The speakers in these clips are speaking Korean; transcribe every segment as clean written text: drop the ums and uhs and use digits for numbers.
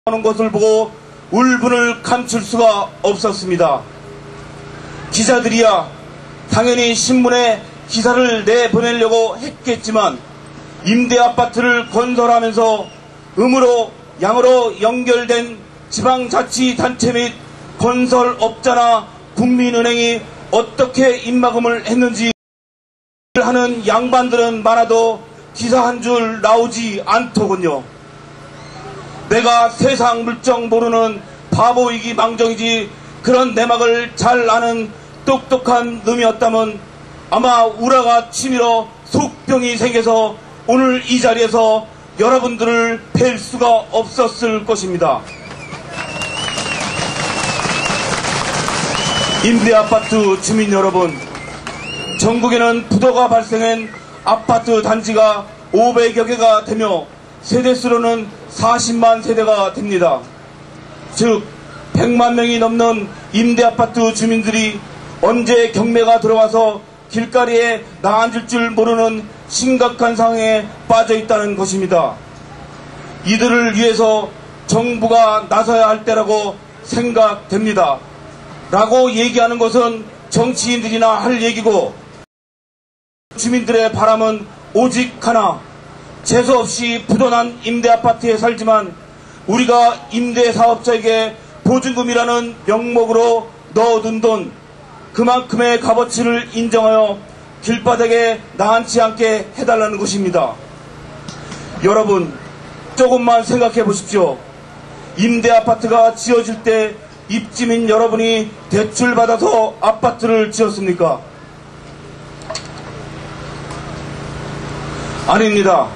하는 것을 보고 울분을 감출 수가 없었습니다. 기자들이야 당연히 신문에 기사를 내보내려고 했겠지만 임대아파트를 건설하면서 음으로 양으로 연결된 지방자치단체 및 건설업자나 국민은행이 어떻게 입막음을 했는지 하는 양반들은 많아도 기사 한 줄 나오지 않더군요. 내가 세상 물정 모르는 바보이기 망정이지 그런 내막을 잘 아는 똑똑한 놈이었다면 아마 우라가 치밀어 속병이 생겨서 오늘 이 자리에서 여러분들을 뵐 수가 없었을 것입니다. 임대아파트 주민 여러분, 전국에는 부도가 발생한 아파트 단지가 500여 개가 되며 세대수로는 40만 세대가 됩니다. 즉 100만 명이 넘는 임대아파트 주민들이 언제 경매가 들어와서 길거리에 나앉을 줄 모르는 심각한 상황에 빠져 있다는 것입니다. 이들을 위해서 정부가 나서야 할 때라고 생각됩니다. 라고 얘기하는 것은 정치인들이나 할 얘기고 주민들의 바람은 오직 하나, 재수없이 부도난 임대아파트에 살지만 우리가 임대사업자에게 보증금이라는 명목으로 넣어둔 돈 그만큼의 값어치를 인정하여 길바닥에 나앉지 않게 해달라는 것입니다. 여러분 조금만 생각해 보십시오. 임대아파트가 지어질 때 입주민 여러분이 대출받아서 아파트를 지었습니까? 아닙니다.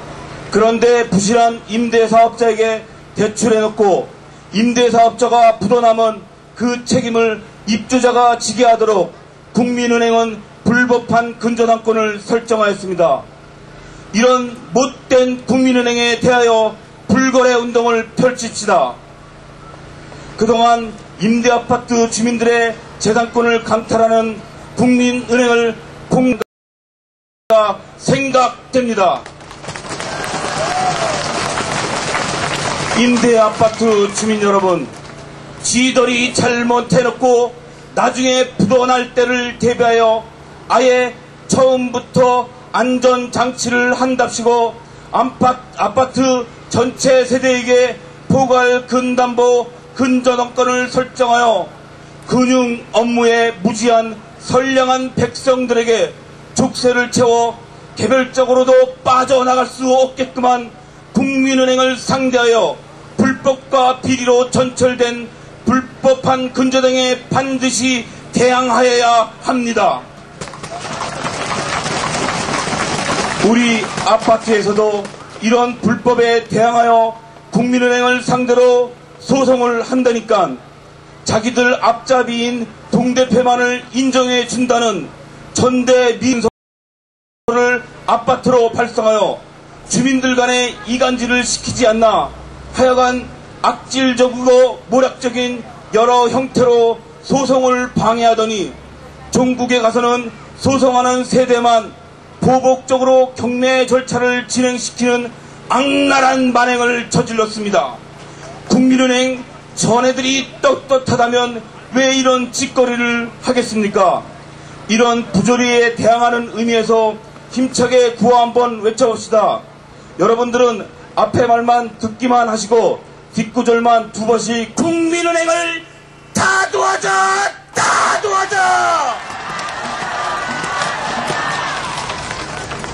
그런데 부실한 임대사업자에게 대출해놓고 임대사업자가 부도나면 그 책임을 입주자가 지게 하도록 국민은행은 불법한 근저당권을 설정하였습니다. 이런 못된 국민은행에 대하여 불거래 운동을 펼칩시다. 그동안 임대아파트 주민들의 재산권을 강탈하는 국민은행을 공개가 생각됩니다. 임대아파트 주민 여러분, 지들이 잘못해놓고 나중에 부도날 때를 대비하여 아예 처음부터 안전장치를 한답시고 아파트 전체 세대에게 포괄 근담보 근저당권을 설정하여 금융 업무에 무지한 선량한 백성들에게 족쇄를 채워 개별적으로도 빠져나갈 수 없게끔한 국민은행을 상대하여 불법과 비리로 전철된 불법한 근저당에 반드시 대항하여야 합니다. 우리 아파트에서도 이런 불법에 대항하여 국민은행을 상대로 소송을 한다니까 자기들 앞잡이인 동대표만을 인정해 준다는 전대미문서를 아파트로 발송하여 주민들 간의 이간질을 시키지 않나 하여간 악질적이고 모략적인 여러 형태로 소송을 방해하더니 종국에 가서는 소송하는 세대만 보복적으로 경매 절차를 진행시키는 악랄한 만행을 저질렀습니다. 국민은행 전애들이 떳떳하다면 왜 이런 짓거리를 하겠습니까? 이런 부조리에 대항하는 의미에서 힘차게 구호 한번 외쳐봅시다. 여러분들은 앞에 말만 듣기만 하시고 뒷구절만 두 번씩 국민은행을 다 도와줘! 다 도와줘!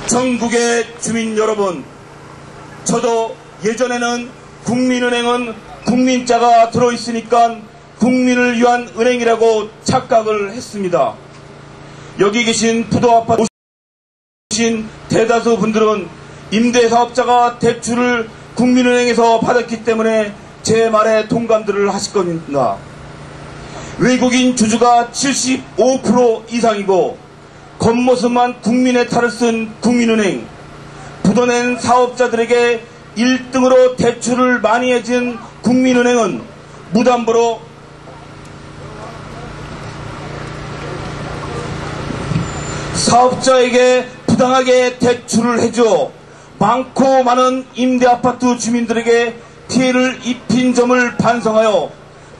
전국의 주민 여러분, 저도 예전에는 국민은행은 국민자가 들어있으니까 국민을 위한 은행이라고 착각을 했습니다. 여기 계신 부도아파트 오신 대다수 분들은 임대사업자가 대출을 국민은행에서 받았기 때문에 제 말에 동감들을 하실 겁니다. 외국인 주주가 75% 이상이고 겉모습만 국민의 탈을 쓴 국민은행, 부도낸 사업자들에게 1등으로 대출을 많이 해준 국민은행은 무담보로 사업자에게 부당하게 대출을 해줘 많고 많은 임대아파트 주민들에게 피해를 입힌 점을 반성하여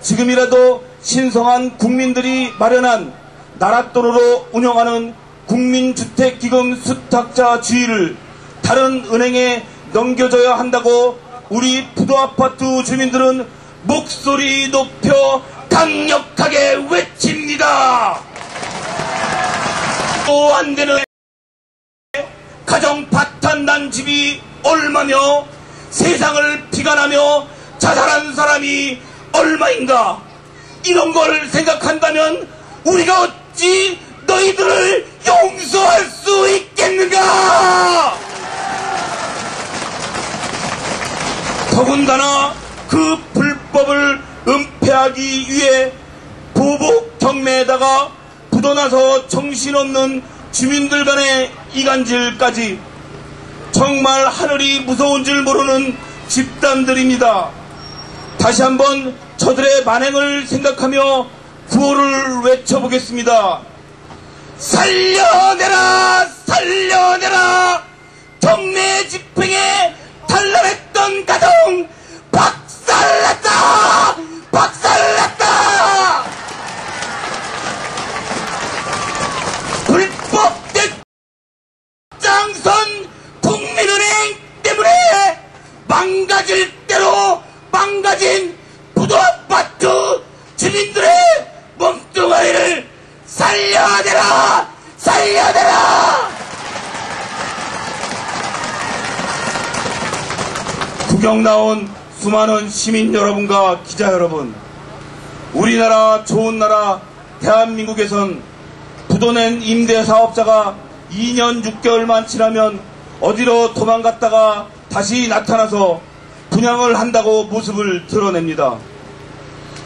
지금이라도 신성한 국민들이 마련한 나랏돈으로 운영하는 국민주택기금 수탁자 주의를 다른 은행에 넘겨줘야 한다고 우리 부도아파트 주민들은 목소리 높여 강력하게 외칩니다. 또 안되는 가정 파탄 난 집이 얼마며 세상을 비관하며 자살한 사람이 얼마인가. 이런 걸 생각한다면 우리가 어찌 너희들을 용서할 수 있겠는가. 더군다나 그 불법을 은폐하기 위해 보복 경매에다가 묻어나서 정신없는 주민들 간의 이간질까지 정말 하늘이 무서운 줄 모르는 집단들입니다. 다시 한번 저들의 만행을 생각하며 구호를 외쳐보겠습니다. 살려내라 살려내라. 경매 집행에 단란했던 가정 박살났다 박살났다. 불법 대장선 국민은행 때문에 망가질 대로 망가진 부도아파트 주민들의 몸뚱아리를 살려내라 살려내라. 구경 나온 수많은 시민 여러분과 기자 여러분, 우리나라 좋은 나라 대한민국에선 부도낸 임대사업자가 2년 6개월만 지나면 어디로 도망갔다가 다시 나타나서 분양을 한다고 모습을 드러냅니다.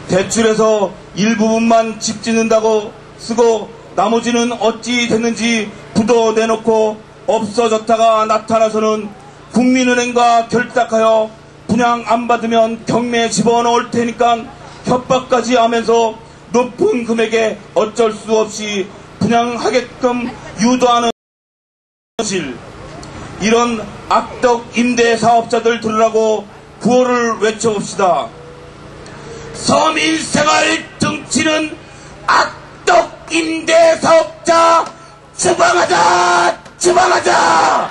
대출해서 일부분만 집 짓는다고 쓰고 나머지는 어찌 됐는지 부도 내놓고 없어졌다가 나타나서는 국민은행과 결탁하여 분양 안 받으면 경매에 집어넣을 테니까 협박까지 하면서 높은 금액에 어쩔 수 없이 분양하게끔 유도하는 사실. 이런 악덕 임대사업자들 들으라고 구호를 외쳐봅시다. 서민생활 등치는 악덕 임대사업자 처방하자 처방하자.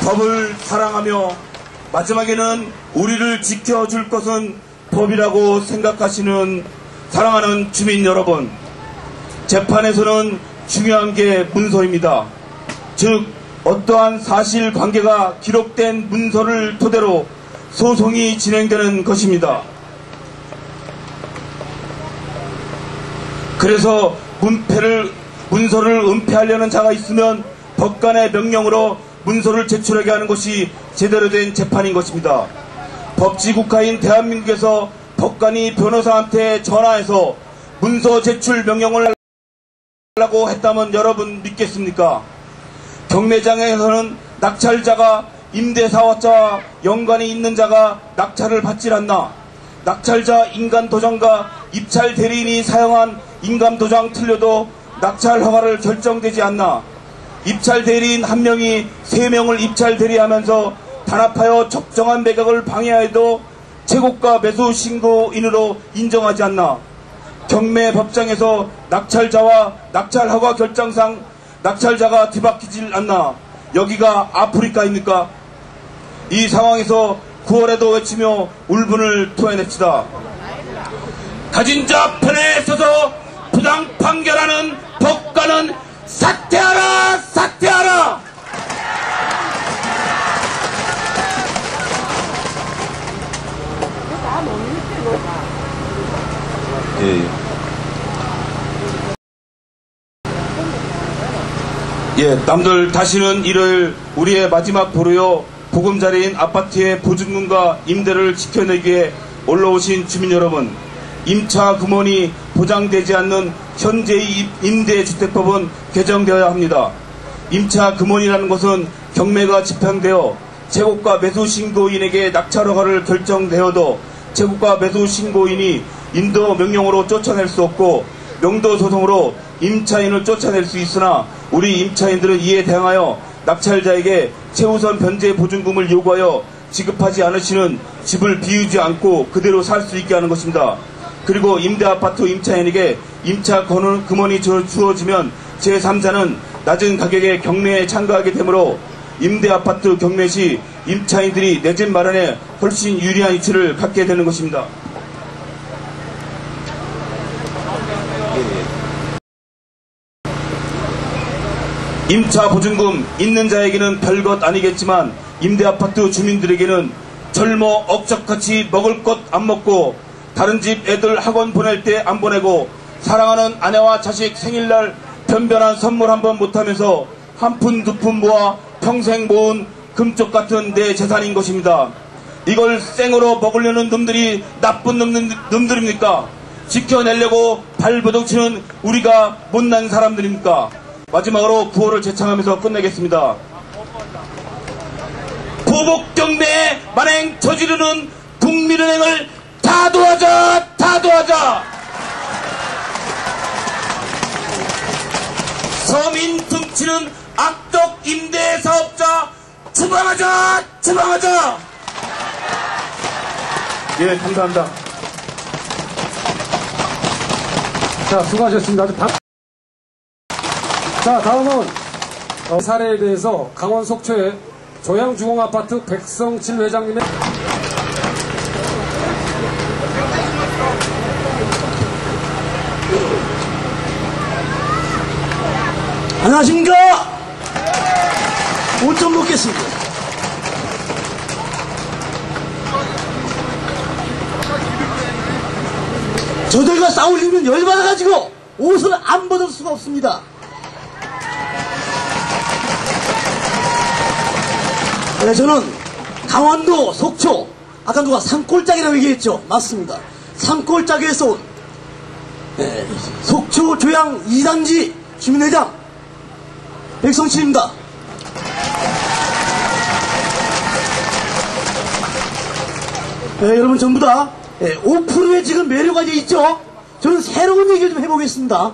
법을 사랑하며 마지막에는 우리를 지켜줄 것은 법이라고 생각하시는 사랑하는 주민 여러분, 재판에서는 중요한 게 문서입니다. 즉 어떠한 사실관계가 기록된 문서를 토대로 소송이 진행되는 것입니다. 그래서 문서를 은폐하려는 자가 있으면 법관의 명령으로 문서를 제출하게 하는 것이 제대로 된 재판인 것입니다. 법치국가인 대한민국에서 법관이 변호사한테 전화해서 문서 제출 명령을 하려고 했다면 여러분 믿겠습니까? 경매장에서는 낙찰자가 임대사업자와 연관이 있는 자가 낙찰을 받질 않나. 낙찰자 인감도장과 입찰 대리인이 사용한 인감도장 틀려도 낙찰 허가를 결정되지 않나. 입찰 대리인 한 명이 3명을 입찰 대리하면서 단합하여 적정한 매각을 방해하여도 최고가 매수 신고인으로 인정하지 않나. 경매 법정에서 낙찰자와 낙찰 허가 결정상 낙찰자가 뒤바뀌질 않나. 여기가 아프리카입니까? 이 상황에서 9월에도 외치며 울분을 토해냅시다. 가진 자 편에 서서 부당 판결하는 법관은 사퇴하라 사퇴하라. 남들 다시는 일요일 우리의 마지막 보루요 보금자리인 아파트의 보증금과 임대를 지켜내기 위해 올라오신 주민 여러분, 임차 금원이 보장되지 않는 현재의 임대주택법은 개정되어야 합니다. 임차 금원이라는 것은 경매가 집행되어 재고가 매수신고인에게 낙찰허가를 결정되어도 재고가 매수신고인이 인도 명령으로 쫓아낼 수 없고 명도소송으로 임차인을 쫓아낼 수 있으나 우리 임차인들은 이에 대항하여 낙찰자에게 최우선 변제 보증금을 요구하여 지급하지 않으시는 집을 비우지 않고 그대로 살 수 있게 하는 것입니다. 그리고 임대아파트 임차인에게 임차 금원이 주어지면 제3자는 낮은 가격에 경매에 참가하게 되므로 임대아파트 경매 시 임차인들이 내 집 마련에 훨씬 유리한 위치를 갖게 되는 것입니다. 임차 보증금 있는 자에게는 별것 아니겠지만 임대아파트 주민들에게는 젊어 억적같이 먹을 것 안 먹고 다른 집 애들 학원 보낼 때 안 보내고 사랑하는 아내와 자식 생일날 변변한 선물 한번 못하면서 한 푼 두 푼 모아 평생 모은 금쪽 같은 내 재산인 것입니다. 이걸 생으로 먹으려는 놈들이 나쁜 놈들입니까? 지켜내려고 발버둥치는 우리가 못난 사람들입니까? 마지막으로 구호를 제창하면서 끝내겠습니다. 보복경매에 만행 저지르는 국민은행을 다 도와줘! 다 도와줘! 서민 tum치는 악덕 임대사업자 처벌하자! 처벌하자! 예, 감사합니다. 자, 수고하셨습니다. 자, 다음은 사례에 대해서 강원 속초의 조양주공아파트 백성칠 회장님의 안녕하십니까? 5점 먹겠습니다. 저들과 싸울 일이면 열받아가지고 옷을 안 벗을 수가 없습니다. 저는 강원도 속초, 아까 누가 산골짜기라고 얘기했죠? 맞습니다. 산골짜기에서 온 속초 조양 2단지 주민회장 백성칠입니다. 여러분 전부 다 5%의 지금 매료가 이제 있죠? 저는 새로운 얘기를 좀 해보겠습니다.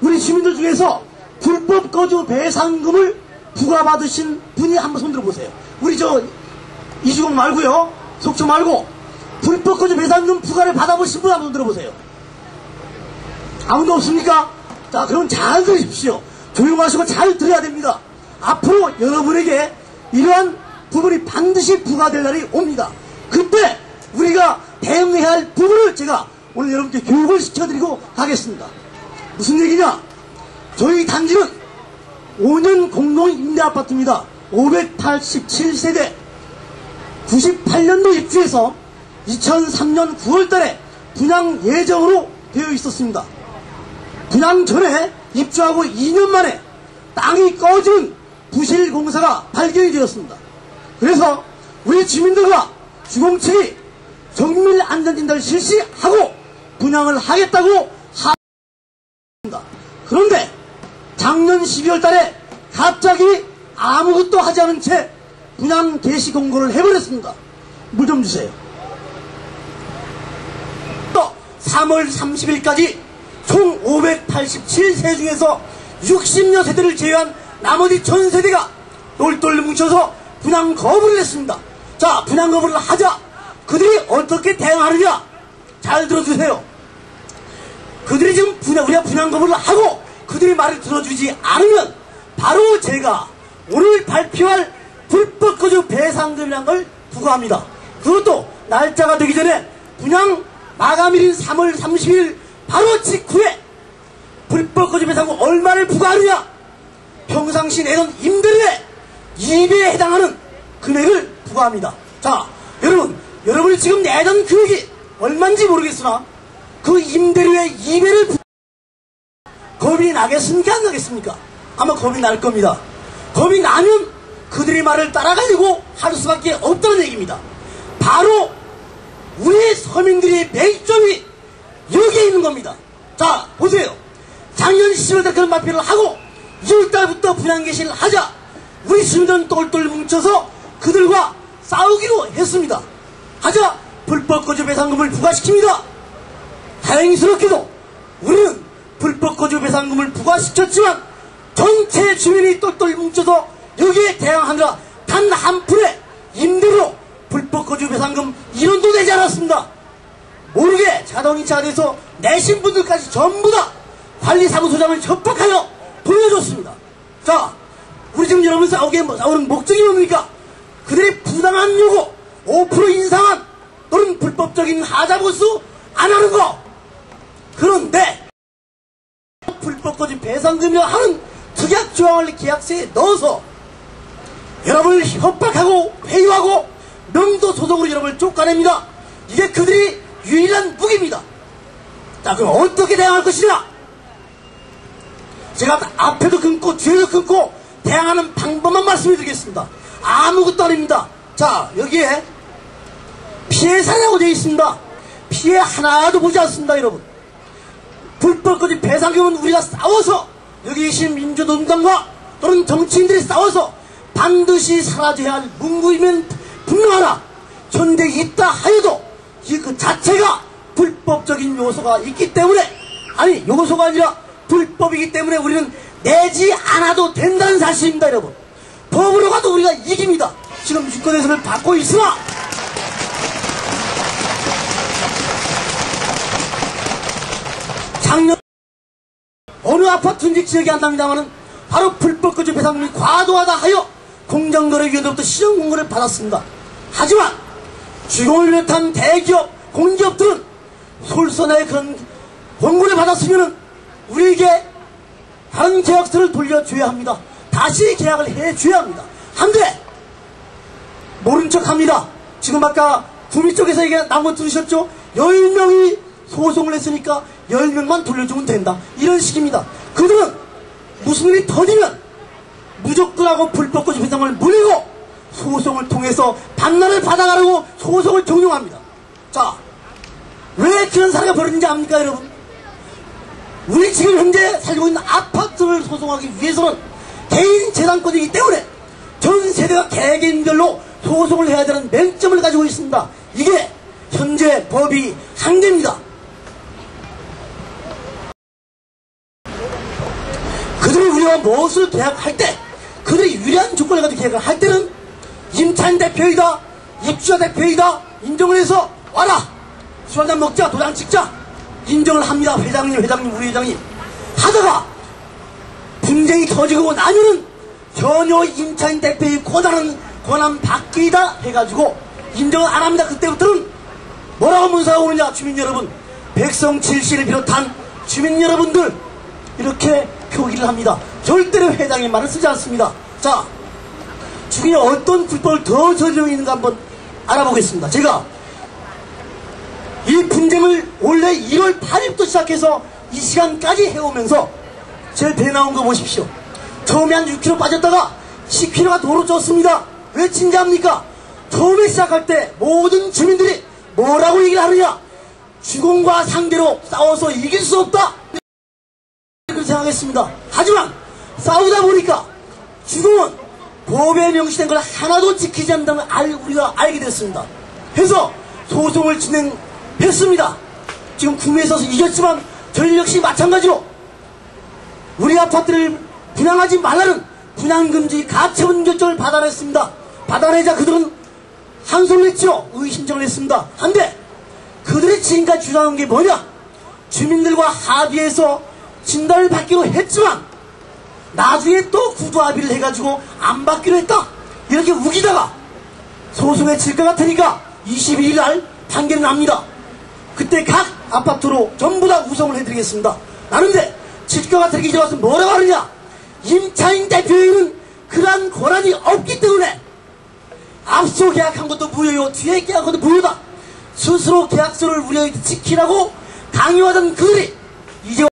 우리 주민들 중에서 불법 거주 배상금을 부과받으신 분이 한번 손들어 보세요. 우리 이주공 말고요, 속초 말고 불법 거주 배상금 부과를 받아보신 분 한번 손들어 보세요. 아무도 없습니까? 자, 그럼 잘 들으십시오. 조용하시고 잘 들어야 됩니다. 앞으로 여러분에게 이러한 부분이 반드시 부과될 날이 옵니다. 그때 우리가 대응해야 할 부분을 제가 오늘 여러분께 교육을 시켜드리고 가겠습니다. 무슨 얘기냐? 저희 단지는 5년 공동 임대아파트입니다. 587세대 98년도 입주해서 2003년 9월달에 분양 예정으로 되어 있었습니다. 분양 전에 입주하고 2년 만에 땅이 꺼진 부실 공사가 발견이 되었습니다. 그래서 우리 주민들과 주공측이 정밀 안전진단을 실시하고 분양을 하겠다고 합니다. 그런데 작년 12월 달에 갑자기 아무것도 하지 않은 채 분양 개시 공고를 해버렸습니다. 물 좀 주세요. 또 3월 30일까지 총 587세 중에서 60여 세대를 제외한 나머지 1000세대가 똘똘 뭉쳐서 분양 거부를 했습니다. 자, 분양 거부를 하자 그들이 어떻게 대응하느냐? 잘 들어주세요. 그들이 지금 우리가 분양 거부를 하고 그들이 말을 들어주지 않으면 바로 제가 오늘 발표할 불법 거주 배상금이라는 걸 부과합니다. 그것도 날짜가 되기 전에 분양 마감일인 3월 30일 바로 직후에 불법 거주 배상금 얼마를 부과하느냐? 평상시 내던 임대료의 2배에 해당하는 금액을 부과합니다. 자, 여러분이 지금 내던 금액이 얼마인지 모르겠으나 그 임대료의 2배를 겁이 나겠습니까? 안 나겠습니까? 아마 겁이 날 겁니다. 겁이 나면 그들의 말을 따라가려고 할 수밖에 없다는 얘기입니다. 바로 우리 서민들의 매점이 여기에 있는 겁니다. 자, 보세요. 작년 10월달 그런 발표를 하고 2월달부터 분양 개시를 하자 우리 시민들은 똘똘 뭉쳐서 그들과 싸우기로 했습니다. 하자 불법 거주 배상금을 부과시킵니다. 다행스럽게도 우리는 불법 거주 배상금을 부과시켰지만 전체 주민이 똘똘 뭉쳐서 여기에 대항하느라 단 한 푼의 임대료 불법 거주 배상금 1원도 내지 않았습니다. 모르게 자동이체가 돼서 내신 분들까지 전부 다 관리사무소장을 협박하여 보여줬습니다. 자, 우리 지금 여러분 싸우는 목적이 뭡니까? 그들의 부당한 요구 5% 인상한 또는 불법적인 하자보수 안 하는 거. 그런데 불법 거주 배상금이라 하는 특약 조항을 계약서에 넣어서 여러분을 협박하고 회유하고 명도 소송으로 여러분을 쫓아냅니다. 이게 그들이 유일한 무기입니다. 자, 그럼 어떻게 대항할 것이냐? 제가 앞에도 끊고 뒤에도 끊고 대항하는 방법만 말씀해 드리겠습니다. 아무것도 아닙니다. 자, 여기에 피해 사례라고 되어 있습니다. 피해 하나도 보지 않습니다, 여러분. 불법거주 배상금은 우리가 싸워서 여기 계신 민주노동당과 또는 정치인들이 싸워서 반드시 사라져야 할 문구이면 분명하나 현재 있다 하여도 그 자체가 불법적인 요소가 있기 때문에, 아니 요소가 아니라 불법이기 때문에 우리는 내지 않아도 된다는 사실입니다, 여러분. 법으로 가도 우리가 이깁니다. 지금 유권해서를 받고 있으나 작년 어느 아파트인지 기억이 안 납니다만은 바로 불법거주 배상금이 과도하다 하여 공정거래위원회로부터 시정공고를 받았습니다. 하지만 주공을 비롯한 대기업, 공기업들은 솔선의 그런 권고를 받았으면 우리에게 다른 계약서를 돌려줘야 합니다. 다시 계약을 해줘야 합니다. 한데 모른 척합니다. 지금 아까 구미 쪽에서 얘기 나온 거 들으셨죠? 10명이 소송을 했으니까 10명만 돌려주면 된다, 이런 식입니다. 그들은 무슨 일이 터지면 무조건하고 불법거주 배상을 물리고 소송을 통해서 반란을 받아가려고 소송을 종용합니다. 자, 왜 그런 사례가 벌어진지 압니까, 여러분? 우리 지금 현재 살고 있는 아파트를 소송하기 위해서는 개인 재산권이기 때문에 전 세대가 개개인별로 소송을 해야 되는 맹점을 가지고 있습니다. 이게 현재 법이 한계입니다. 그들이 우리와 무엇을 계약할 때, 그들이 유리한 조건을 가지고 계약을 할 때는 임차인 대표이다, 입주자 대표이다 인정을 해서 와라, 술 한잔 먹자, 도장 찍자 인정을 합니다. 회장님, 우리 회장님. 하다가 분쟁이 터지고 나면은 전혀 임차인 대표의 권한 밖이다 해가지고 인정을 안 합니다. 그때부터는 뭐라고 문서가 오느냐, 주민 여러분, 백성 7시를 비롯한 주민 여러분들 이렇게 표기를 합니다. 절대로 회장님 말을 쓰지 않습니다. 자, 중에 어떤 불법을 더 저지르고 있는가 한번 알아보겠습니다. 제가 이 분쟁을 원래 1월 8일부터 시작해서 이 시간까지 해오면서 제 배 나온 거 보십시오. 처음에 한 6kg 빠졌다가 10kg가 도로 쪘습니다. 왜 진지합니까? 처음에 시작할 때 모든 주민들이 뭐라고 얘기를 하느냐? 주공과 상대로 싸워서 이길 수 없다, 그렇게 생각했습니다. 하지만 싸우다 보니까 주공은 법에 명시된 걸 하나도 지키지 않는다는 우리가 알게 됐습니다. 해서 소송을 진행했습니다. 지금 구미에서 이겼지만 저희 역시 마찬가지로 우리 아파트를 분양하지 말라는 분양금지 가처분 결정을 받아냈습니다. 받아내자 그들은 한손을 냈죠. 의심정을 했습니다. 한데 그들이 지금까지 주장한 게 뭐냐? 주민들과 합의해서 진단을 받기로 했지만 나중에 또 구두합의를 해가지고 안 받기로 했다, 이렇게 우기다가 소송에 질 것 같으니까 22일 날 판결이 납니다. 그때 각 아파트로 전부 다 구성을 해드리겠습니다. 나는데 질 것 같으니까 이제 와서 뭐라고 하느냐? 임차인 대표에는 그러한 권한이 없기 때문에 앞서 계약한 것도 무효요, 뒤에 계약한 것도 무효다, 스스로 계약서를 우리에게 지키라고 강요하던 그들이 이제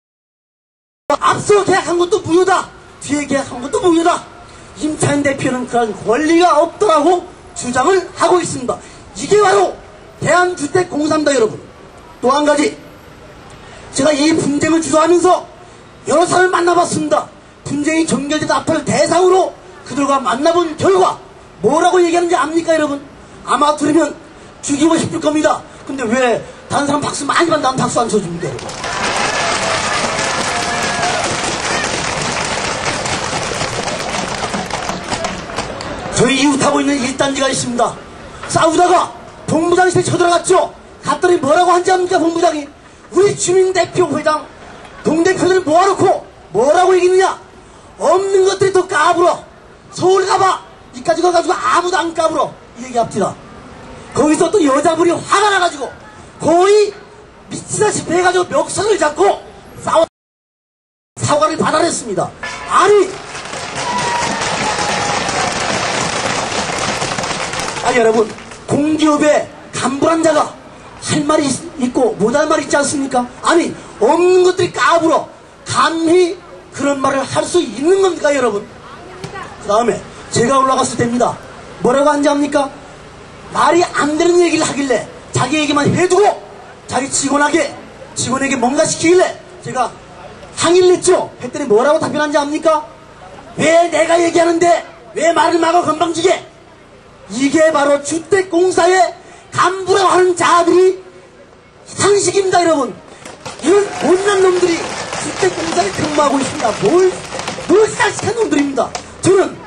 앞서 계약한 것도 무효다, 뒤에 계약한 것도 무효다, 임차인 대표는 그런 권리가 없다라고 주장을 하고 있습니다. 이게 바로 대한주택공사입니다, 여러분. 또 한 가지, 제가 이 분쟁을 주도하면서 여러 사람을 만나봤습니다. 분쟁이 전개된 아파트 대상으로 그들과 만나본 결과 뭐라고 얘기하는지 압니까, 여러분? 아마 들으면 죽이고 싶을 겁니다. 근데 왜 다른 사람 박수 많이 받는 나는 박수 안 쳐줍니까, 여러분? 저희 이웃하고 있는 일단지가 있습니다. 싸우다가 본부장실에 쳐들어갔죠. 갔더니 뭐라고 한지 압니까? 본부장이 우리 주민대표회장 동대표들을 모아놓고 뭐라고 얘기했느냐? 없는 것들이 더 까불어. 서울 가봐. 이까지 가가지고 아무도 안 까불어. 이 얘기합니다. 거기서 또 여자분이 화가 나가지고 거의 미치다시피 해가지고 멱살을 잡고 사과를 받아냈습니다. 아니 여러분, 공기업의 간부란 자가 할 말이 있고 못할 말이 있지 않습니까? 아니 없는 것들이 까불어. 감히 그런 말을 할 수 있는 겁니까 여러분? 그 다음에 제가 올라갔을 때입니다. 뭐라고 한지 압니까? 말이 안 되는 얘기를 하길래 자기 얘기만 해두고 자기 직원에게 뭔가 시키길래 제가 항의를 했죠. 했더니 뭐라고 답변한지 압니까? 왜 내가 얘기하는데 왜 말을 막아 건방지게? 이게 바로 주택공사의 간부라고 하는 자들이 상식입니다 여러분. 이런 못난 놈들이 주택공사에 근무하고 있습니다. 뭘 쌀쌀한 놈들입니다. 저는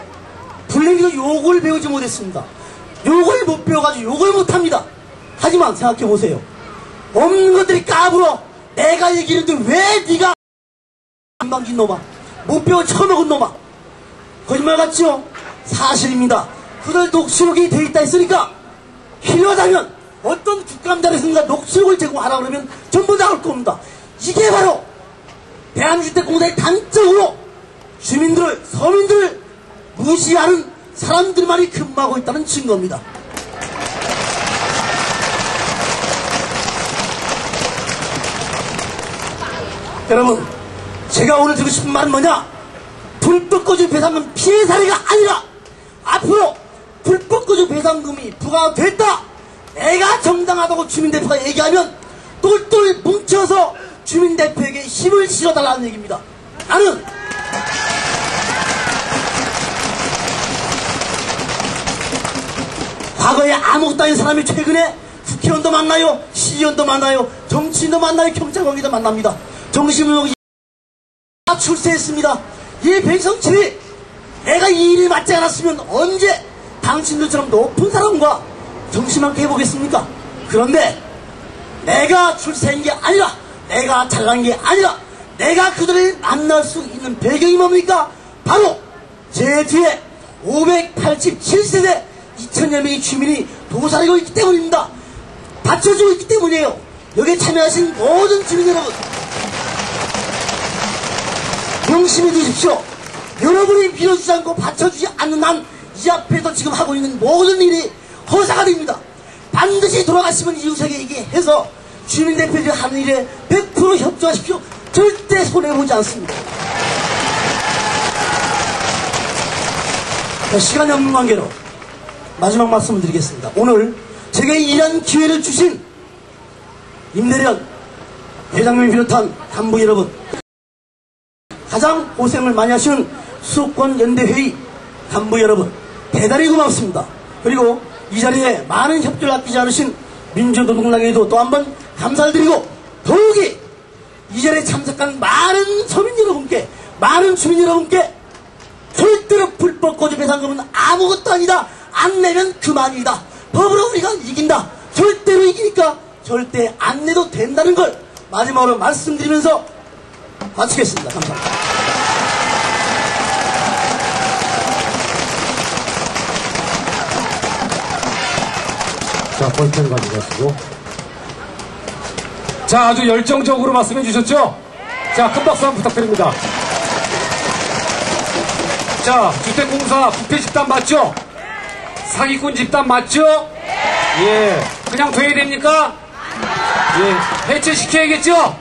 불행히도 욕을 배우지 못했습니다. 욕을 못 배워가지고 욕을 못합니다. 하지만 생각해보세요. 없는 것들이 까불어. 내가 얘기하는데 왜 네가 건방진 놈아, 못 배워 처먹은 놈아. 거짓말 같죠? 사실입니다. 그들 녹취록이 돼 있다 했으니까 필요하다면 어떤 국감자리에서인가 녹취록을 제공하라 그러면 전부 나올 겁니다. 이게 바로 대한주택공사의 단적으로 주민들을, 서민들을 무시하는 사람들만이 근무하고 있다는 증거입니다. 여러분, 제가 오늘 드리고 싶은 말은 뭐냐? 불법 거주 배상금 피해 사례가 아니라 앞으로 불법 거주 배상금이 부과됐다, 내가 정당하다고 주민대표가 얘기하면 똘똘 뭉쳐서 주민대표에게 힘을 실어달라는 얘기입니다. 나는 과거에 아무것도 아닌 사람이 최근에 국회의원도 만나요, 시의원도 만나요, 정치인도 만나요, 경찰관계도 만납니다. 정신운동이 다 출세했습니다. 이 백성철이 내가 이 일이 맞지 않았으면 언제 당신들처럼 높은 사람과 정신만게 해보겠습니까? 그런데 내가 출세한 게 아니라, 내가 잘난 게 아니라, 내가 그들을 만날 수 있는 배경이 뭡니까? 바로 제 뒤에 587세대 2000여 명의 주민이 도사리고 있기 때문입니다. 받쳐주고 있기 때문이에요. 여기에 참여하신 모든 주민 여러분, 명심해 두십시오. 여러분이 밀어주지 않고 받쳐주지 않는 한 이 앞에서 지금 하고 있는 모든 일이 허사가 됩니다. 반드시 돌아가시면 이웃에게 얘기해서 주민대표들이 하는 일에 100% 협조하십시오. 절대 손해보지 않습니다. 자, 시간이 없는 관계로 마지막 말씀을 드리겠습니다. 오늘 제게 이런 기회를 주신 임대련 회장님을 비롯한 간부 여러분, 가장 고생을 많이 하시는 수도권연대회의 간부 여러분, 대단히 고맙습니다. 그리고 이 자리에 많은 협조를 아끼지 않으신 민주노동당에도 또 한 번 감사를 드리고, 더욱이 이 자리에 참석한 많은 서민 여러분께, 많은 주민 여러분께 절대로 불법 거주 배상금은 아무것도 아니다, 안 내면 그만이다, 법으로 우리가 이긴다, 절대로 이기니까 절대 안 내도 된다는 걸 마지막으로 말씀드리면서 마치겠습니다. 감사합니다. 자, 볼펜 가져가시고. 자, 아주 열정적으로 말씀해 주셨죠? 자, 큰 박수 한번 부탁드립니다. 자, 주택공사 부패 집단 맞죠? 사기꾼 집단 맞죠? 예. 그냥 돼야 됩니까? 예. 해체시켜야겠죠?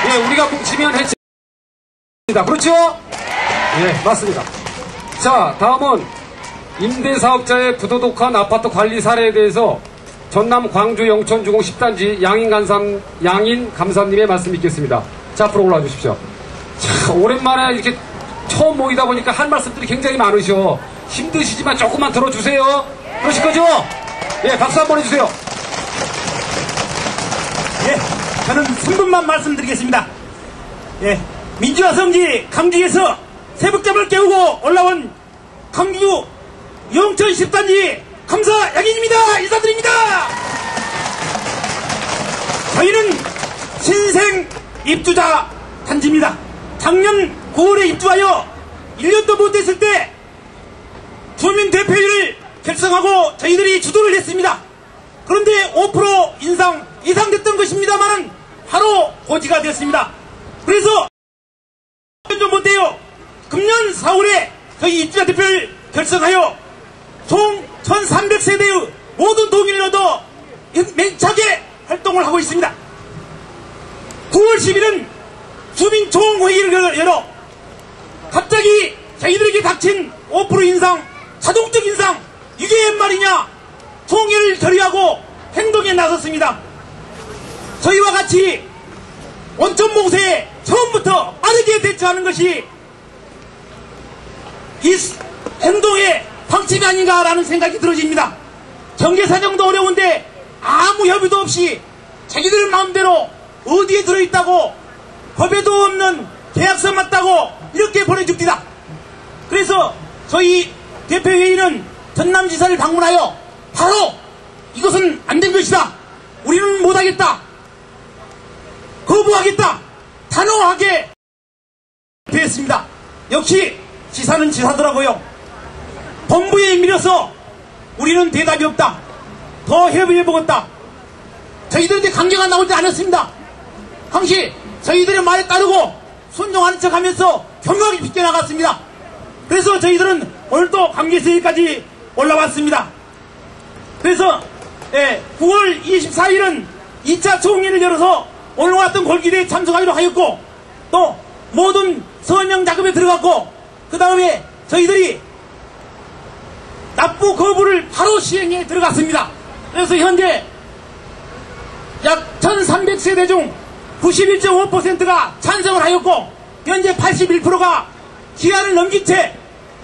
예, 우리가 뭉치면 해체입니다. 그렇죠? 예, 맞습니다. 자, 다음은 임대사업자의 부도덕한 아파트 관리 사례에 대해서 전남 광주 영천 주공 10단지 양인 감사님의 말씀 있겠습니다. 자, 앞으로 올라와 주십시오. 자, 오랜만에 이렇게 처음 모이다 보니까 할 말씀들이 굉장히 많으셔. 힘드시지만 조금만 들어주세요. 그러실 거죠? 예, 박수 한번 해주세요. 예, 저는 3분만 말씀드리겠습니다. 예, 민주화 성지 강주에서 새벽잠을 깨우고 올라온 광주 용천 10단지 감사 양인입니다. 인사드립니다. 저희는 신생 입주자 단지입니다. 작년 9월에 입주하여 1년도 못 됐을 때 주민대표회의를 결성하고 저희들이 주도를 했습니다. 그런데 5% 인상 이상됐던 것입니다만 바로 고지가 됐습니다. 그래서 1년도 못 돼요. 금년 4월에 저희 입주자 대표를 결성하여 총 1300세대의 모든 동의를 얻어 맹차게 활동을 하고 있습니다. 9월 10일은 주민총회의를 열어 갑자기 저희들에게 닥친 5% 인상, 자동적 인상, 이게 웬 말이냐 총회를 결의하고 행동에 나섰습니다. 저희와 같이 원천 봉쇄에 처음부터 빠르게 대처하는 것이 이 행동의 방침이 아닌가라는 생각이 들어집니다. 경제 사정도 어려운데 아무 협의도 없이 자기들 마음대로 어디에 들어있다고 법에도 없는 계약서 맞다고 이렇게 보내줍니다. 그래서 저희 대표회의는 전남지사를 방문하여 바로 이것은 안 된 것이다. 우리는 못하겠다. 거부하겠다. 단호하게 됐습니다. 역시 지사는 지사더라고요. 본부에 밀어서 우리는 대답이 없다. 더 협의해보겠다. 저희들한테 강경가 나오지 않았습니다. 항시 저희들의 말에 따르고 순종하는 척 하면서 경각이 비껴나갔습니다. 그래서 저희들은 오늘도 관계서에까지 올라왔습니다. 그래서 9월 24일은 2차 총회를 열어서 오늘 왔던 골기대에 참석하기로 하였고 또 모든 서명 작업에 들어갔고 그 다음에 저희들이 납부 거부를 바로 시행에 들어갔습니다. 그래서 현재 약 1300세대 중 91.5%가 찬성을 하였고 현재 81%가 기한을 넘긴 채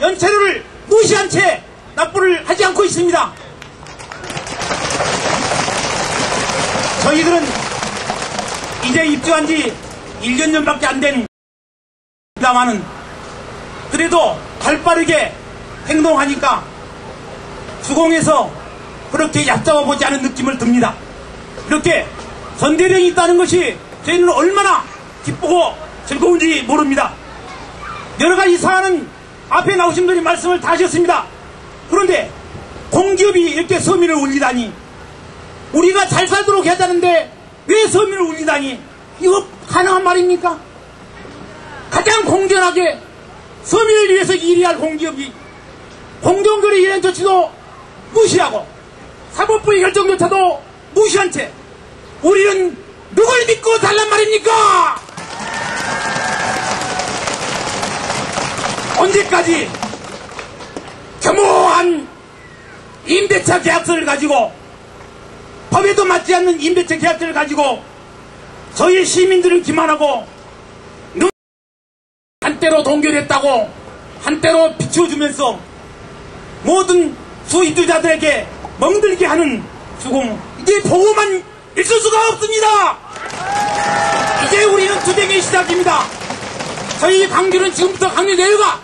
연체료를 무시한 채 납부를 하지 않고 있습니다. 저희들은 이제 입주한 지 1년 전밖에 안 됩니다만은 그래도 발빠르게 행동하니까 주공에서 그렇게 얕잡아 보지 않은 느낌을 듭니다. 이렇게 전대령이 있다는 것이 저희는 얼마나 기쁘고 즐거운지 모릅니다. 여러가지 사안은 앞에 나오신 분이 말씀을 다 하셨습니다. 그런데 공기업이 이렇게 서민을 울리다니 우리가 잘 살도록 하자는데 왜 서민을 울리다니 이거 가능한 말입니까? 가장 공정하게 서민을 위해서 일해야 할 공기업이 공정거래 이런 조치도 무시하고 사법부의 결정조차도 무시한 채 우리는 누굴 믿고 살란 말입니까? 언제까지 겸허한 임대차 계약서를 가지고 법에도 맞지 않는 임대차 계약서를 가지고 저희 시민들은 기만하고 한때로 동결했다고 한때로 비춰주면서 모든 수입주자들에게 멍들게 하는 주공 이제 보고만 있을 수가 없습니다. 이제 우리는 투쟁의 시작입니다. 저희 광주는 지금부터 광주 내려가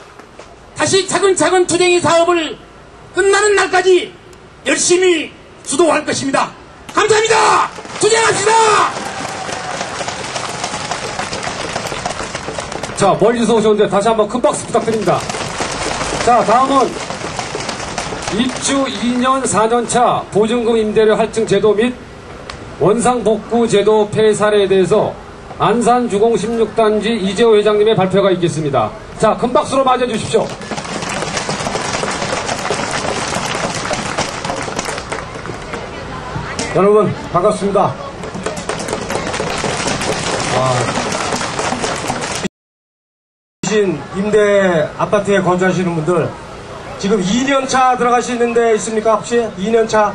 다시 차근차근 투쟁의 사업을 끝나는 날까지 열심히 주도할 것입니다. 감사합니다. 투쟁합시다. 자, 멀리서 오셨는데 다시 한번 큰 박수 부탁드립니다. 자, 다음은 입주 2년 4년차 보증금 임대료 할증 제도 및 원상복구 제도 폐해 사례에 대해서 안산주공 16단지 이재호 회장님의 발표가 있겠습니다. 자, 큰 박수로 맞이해 주십시오. 여러분 반갑습니다. 임대 아파트에 거주하시는 분들 지금 2년차 들어가시는 데 있습니까? 혹시 2년차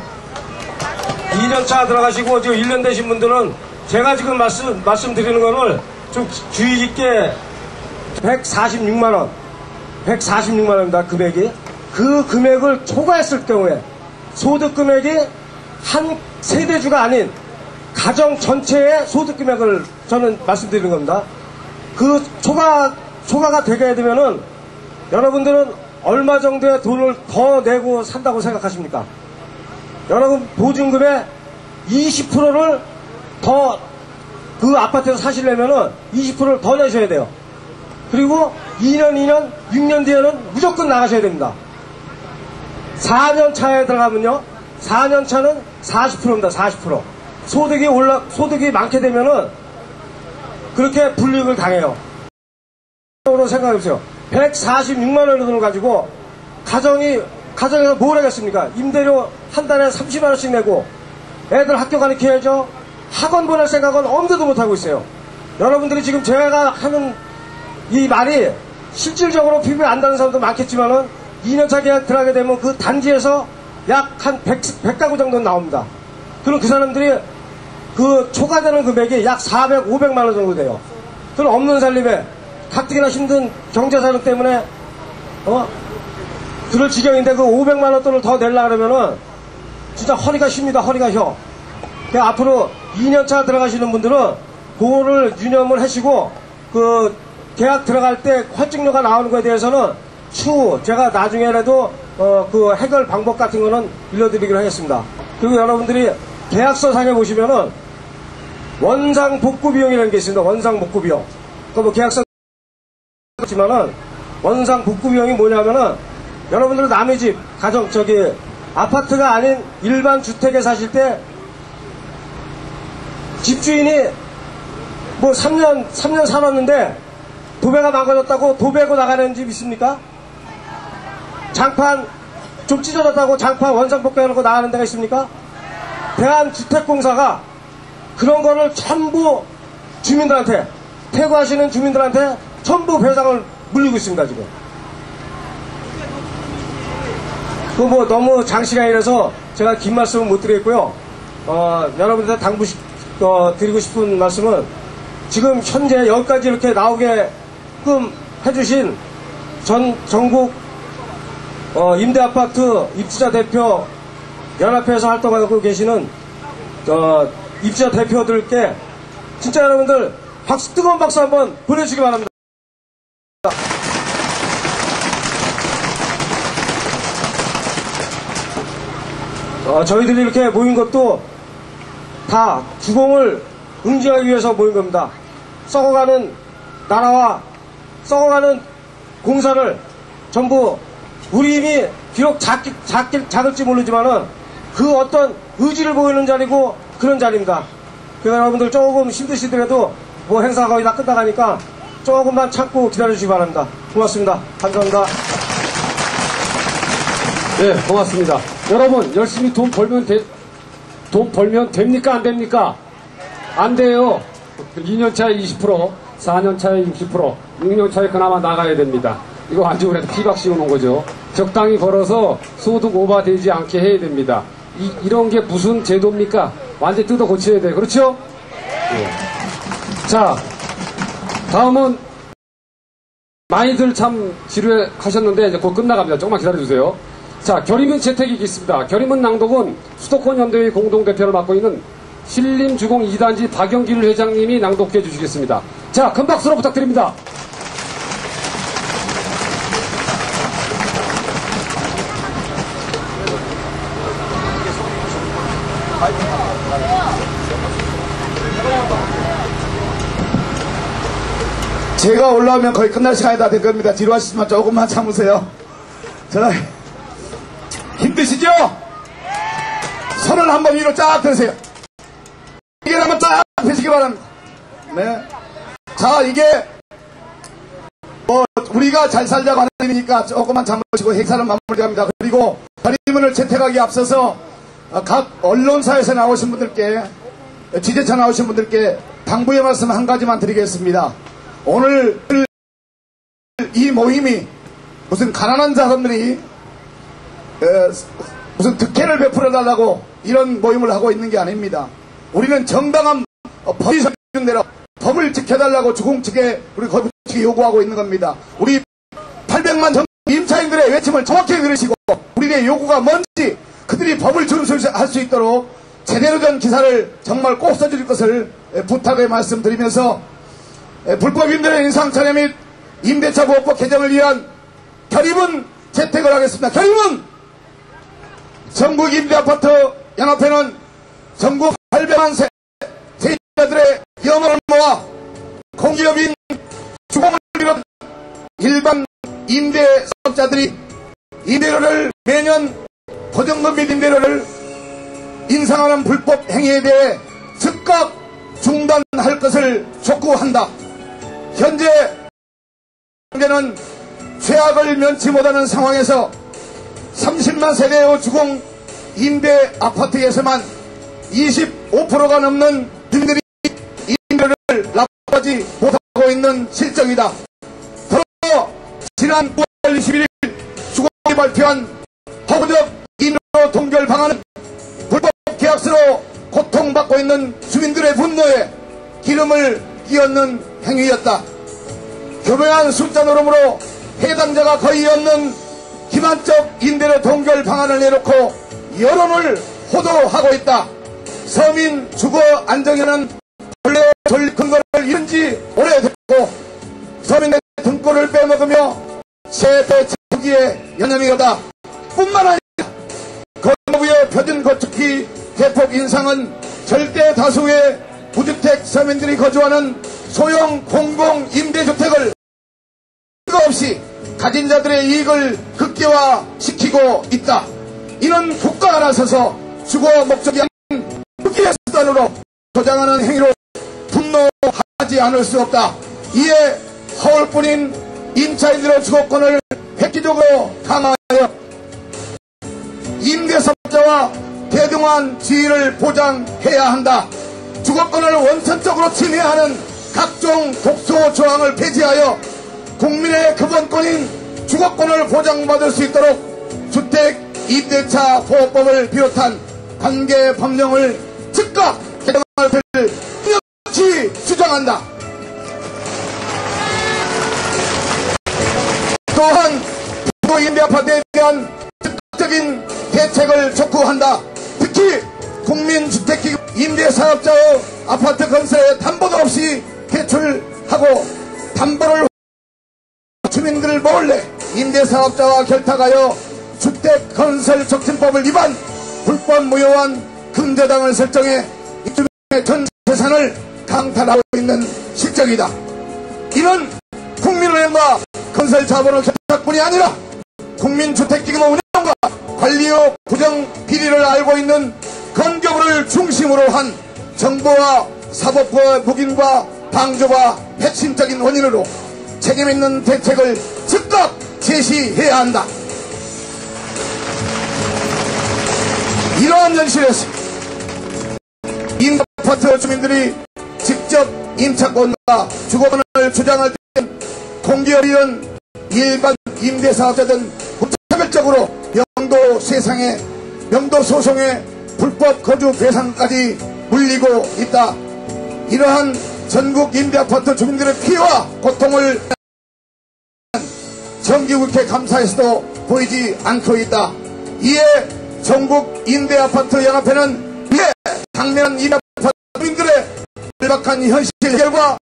들어가시고 지금 1년 되신 분들은 제가 지금 말씀드리는 거를 좀 주의 깊게 146만원 146만원입니다. 금액이 그 금액을 초과했을 경우에 소득 금액이 한 세대주가 아닌 가정 전체의 소득 금액을 저는 말씀드리는 겁니다. 그 초과가 되게 되면은 여러분들은 얼마 정도의 돈을 더 내고 산다고 생각하십니까? 여러분, 보증금의 20%를 더 그 아파트에서 사시려면은 20%를 더 내셔야 돼요. 그리고 2년, 6년 뒤에는 무조건 나가셔야 됩니다. 4년 차에 들어가면요, 4년 차는 40%입니다. 40%. 소득이 많게 되면은 그렇게 불이익을 당해요. 생각해보세요. 146만 원의 돈을 가지고 가정에서 뭘 하겠습니까? 임대료 한 달에 30만 원씩 내고 애들 학교 가르쳐야죠. 학원 보낼 생각은 엄두도 못하고 있어요. 여러분들이 지금 제가 하는 이 말이 실질적으로 피부에 안 닿는 사람도 많겠지만은 2년차 계약 들어가게 되면 그 단지에서 약 한 100가구 정도 나옵니다. 그럼 그 사람들이 그 초과되는 금액이 약 400, 500만 원 정도 돼요. 그럼 없는 살림에 가뜩이나 힘든 경제사정 때문에 그럴 지경인데 그 500만 원 돈을 더 내려고 그러면은 진짜 허리가 휩니다. 허리가 혀. 그러니까 앞으로 2년차 들어가시는 분들은 그거를 유념을 하시고 그 계약 들어갈 때 활증료가 나오는 거에 대해서는 추후 제가 나중에라도 그 해결 방법 같은 거는 일러드리기로 하겠습니다. 그리고 여러분들이 계약서 상에 보시면은 원상 복구 비용이라는 게 있습니다. 원상 복구 비용. 그 뭐 계약서 지만은 원상 복구 비용이 뭐냐면은 여러분들 남의 집 아파트가 아닌 일반 주택에 사실 때 집주인이 뭐 3년 살았는데 도배가 망가졌다고 도배하고 나가는 집 있습니까? 장판 좀 찢어졌다고 장판 원상 복구해놓고 나가는 데가 있습니까? 대한주택공사가 그런 거를 전부 주민들한테, 퇴거하시는 주민들한테 전부 배상을 물리고 있습니다, 지금. 그 뭐 너무 장시간이라서 제가 긴 말씀은 못 드리겠고요. 여러분들한테 드리고 싶은 말씀은 지금 현재 여기까지 이렇게 나오게끔 해주신 전국 임대아파트 입주자 대표 연합회에서 활동하고 계시는 입주자 대표들께 진짜 여러분들 뜨거운 박수 한번 보내주시기 바랍니다. 저희들이 이렇게 모인 것도 다 주공을 응징하기 위해서 모인 겁니다. 썩어가는 나라와 썩어가는 공사를 전부 우리 힘이 비록 작을지 모르지만은 그 어떤 의지를 보이는 자리고 그런 자리입니다. 그래서 여러분들 조금 힘드시더라도 뭐 행사가 거의 다 끝나가니까 조금만 참고 기다려주시기 바랍니다. 고맙습니다. 감사합니다. 네, 고맙습니다. 여러분, 열심히 돈 벌면 됩니까? 안 됩니까? 안 돼요. 2년 차에 20%, 4년 차에 60%, 6년 차에 그나마 나가야 됩니다. 이거 완전 그래도 피박 씌우는 거죠. 적당히 벌어서 소득 오버되지 않게 해야 됩니다. 이런 게 무슨 제도입니까? 완전 뜯어 고쳐야 돼요. 그렇죠? 네. 자, 다음은 많이들 참 지루하셨는데 이제 곧 끝나갑니다. 조금만 기다려주세요. 자, 결의문 채택이 있습니다. 결의문 낭독은 수도권 연대의 공동대표를 맡고 있는 신림주공 2단지 박영길 회장님이 낭독해 주시겠습니다. 자, 큰 박수로 부탁드립니다. 제가 올라오면 거의 끝날 시간이 다 된 겁니다. 뒤로 하시지만 조금만 참으세요. 자, 힘드시죠? 손을 한번 위로 쫙 드세요. 이게 한번 쫙 펴시기 바랍니다. 네. 자, 이게 우리가 잘 살자고 하는 일이니까 조금만 참으시고 행사를 마무리합니다. 그리고 결의문을 채택하기 앞서서 각 언론사에서 나오신 분들께, 취재차 나오신 분들께 당부의 말씀 한 가지만 드리겠습니다. 오늘 이 모임이 무슨 가난한 자손들이 무슨 특혜를 베풀어 달라고 이런 모임을 하고 있는 게 아닙니다. 우리는 정당한 법이 정해진 대로 법을 지켜달라고 주공 측에 우리 거부 측에 요구하고 있는 겁니다. 우리 800만 임차인들의 외침을 정확히 들으시고 우리의 요구가 뭔지 그들이 법을 준수할 수 있도록 제대로 된 기사를 정말 꼭 써줄 것을 부탁의 말씀드리면서 불법 임대료 인상차례 및 임대차 보호법 개정을 위한 결의문 채택을 하겠습니다. 결국은 전국 임대아파트 연합회는 전국 800만 세입자들의 염원을 모아 공기업인 주공을 비롯 일반 임대사업자들이 임대료를 매년 고정금 및 임대료를 인상하는 불법 행위에 대해 즉각 중단할 것을 촉구한다. 현재는 최악을 면치 못하는 상황에서 30만 세대의 주공 임대 아파트에서만 25%가 넘는 주민들이 임대료를 납부하지 못하고 있는 실정이다. 더불어 지난 9월 21일 주공이 발표한 허구적 임대료 동결 방안은 불법 계약서로 고통받고 있는 주민들의 분노에 기름을 끼얹는 행위였다. 교묘한 숫자 노름으로 해당자가 거의 없는 기만적 임대료 동결 방안을 내놓고 여론을 호도하고 있다. 서민 주거 안정에는 본래 전립 근거를 잃은 지 오래됐고 서민의 등골을 빼먹으며 세대 차기에 연연이 가다. 뿐만 아니라 건물의 표준 건축비 대폭 인상은 절대 다수의 무주택 서민들이 거주하는 소형 공공 임대주택을 없이 가진 자들의 이익을 극대화시키고 있다. 이는 국가가 나서서 주거 목적이 아닌 투기의 수단으로 조장하는 행위로 분노하지 않을 수 없다. 이에 허울뿐인 임차인들의 주거권을 획기적으로 강화하여 임대사업자와 대등한 지위를 보장해야 한다. 주거권을 원천적으로 침해하는 각종 독소 조항을 폐지하여 국민의 기본권인 주거권을 보장받을 수 있도록 주택 임대차 보호법을 비롯한 관계 법령을 즉각 개정할 것을 강력히 주장한다. 또한 주거 임대아파트에 대한 즉각적인 대책을 촉구한다. 특히 국민주택기금 임대사업자의 아파트 건설에 담보도 없이 대출하고 담보를 주민들 몰래 임대사업자와 결탁하여 주택건설촉진법을 위반 불법 무효한 금저당을 설정해 이 주민의 전 재산을 강탈하고 있는 실정이다. 이는 국민은행과 건설자본의 결탁뿐이 아니라 국민주택기금 운영과 관리의 부정 비리를 알고 있는 건교부를 중심으로 한 정부와 사법부의 묵인과 방조가 핵심적인 원인으로 책임있는 대책을 즉각 제시해야 한다. 이러한 현실에서 임대아파트 주민들이 직접 임차권과 주거권을 주장할 때 공기업이든 일반 임대사업자든 무차별적으로 명도 소송에 불법 거주 배상까지 물리고 있다. 이러한 전국 임대아파트 주민들의 피해와 고통을 정기국회 감사에서도 보이지 않고 있다. 이에 전국 임대아파트 연합회는 이에 당면한 임대아파트 주민들의 절박한 현실 해결과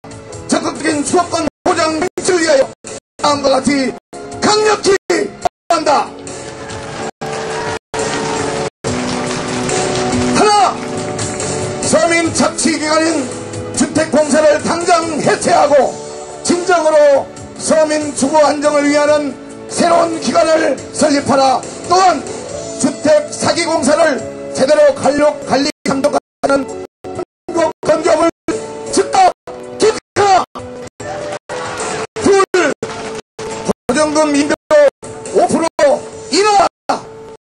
적극적인 주거권 보장 맹치를 위하여 다음과 같이 강력히 한다. 하나, 서민 착취기관인 주택공사를 당장 해체하고 진정으로 서민 주거 안정을 위하는 새로운 기관을 설립하라. 또한 주택 사기공사를 제대로 관리 감독하는 건조업을 즉각 개혁하라. 둘, 보증금 임대료 5% 인하.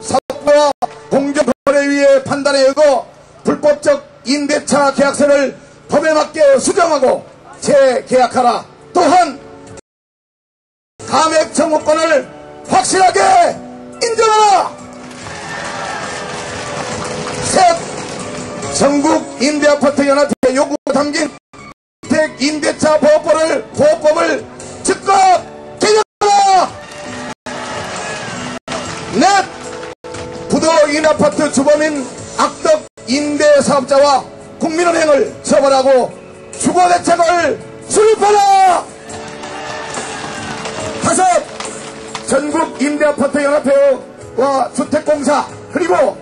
사업부와 공정거래위의 판단에 의거 불법적 임대차 계약서를 법에 맞게 수정하고 재계약하라. 또한 감액 청구권을 확실하게 인정하라. 셋, 전국 임대아파트 연합회 요구가 담긴 주택 임대차 보호법을 즉각 개정하라. 넷, 부도 임대아파트 주범인 악덕 임대사업자와 국민은행을 처벌하고 주거대책을 수립하라. 다섯, 전국 임대아파트 연합회와 주택공사 그리고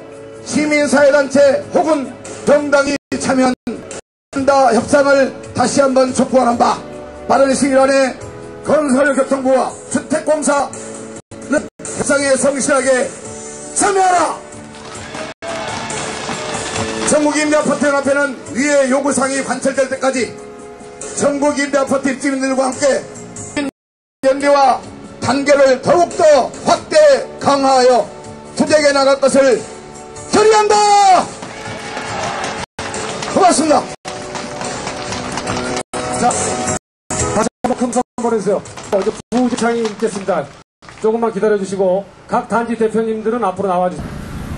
시민사회단체 혹은 정당이 참여한 협상을 다시 한번 촉구하는 바 빠른 시일 안에 건설교통부와 주택공사는 협상에 성실하게 참여하라. 전국임대아파트연합회는 위의 요구사항이 관철될 때까지 전국임대아파트 입주민들과 함께 연대와 단계를 더욱더 확대 강화하여 투쟁해 나갈 것을 결의한다. 고맙습니다. 자, 다시 한번 큰 손 보내주세요. 이제 부지창이 있겠습니다. 조금만 기다려주시고 각 단지 대표님들은 앞으로 나와주세요.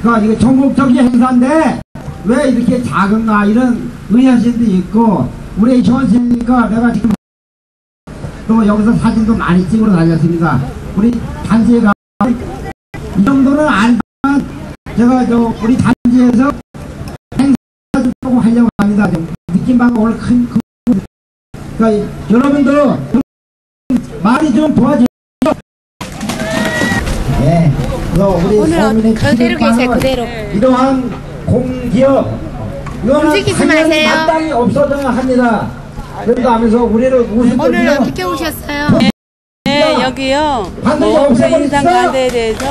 그러니까 이게 전국적인 행사인데 왜 이렇게 작은가 이런 의아심도 있고 우리 현실이니까 내가 지금 또 여기서 사진도 많이 찍으러 다녔습니다. 우리 단지가 이 정도는 알지만 제가 우리 단지에서 행사 좀 하려고 합니다. 느낌방 오늘 큰 그러니까 여러분들 많이 좀 도와주세요. 네. 오늘 그대로 계세요. 그대로. 이러한 공기업 움직이지 마세요. 마땅히 없어져야 합니다. 그러니까 하면서 우리를 오늘 어떻게 오셨어요? 네, 여기요. 인상 관대에 대해서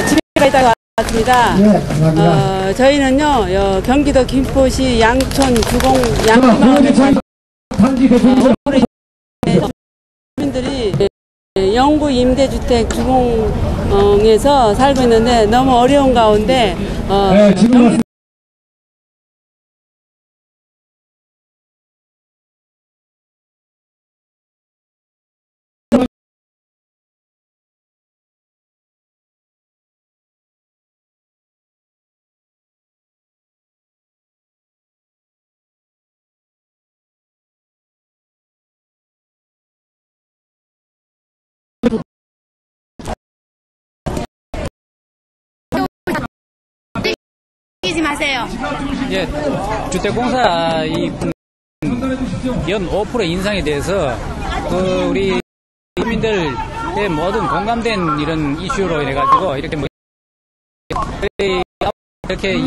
집회가 있다가 왔습니다. 네, 감사합니다. 저희는요, 경기도 김포시 양촌 주공 양마을에 단지 대표님 주민들이 영구 임대주택 주공에서 살고 있는데 너무 어려운 가운데 지금 움직이지 마세요. 예, 주택공사 연 5% 인상에 대해서 우리 국민들의 모든 공감된 이런 이슈로 인해가지고 이렇게 이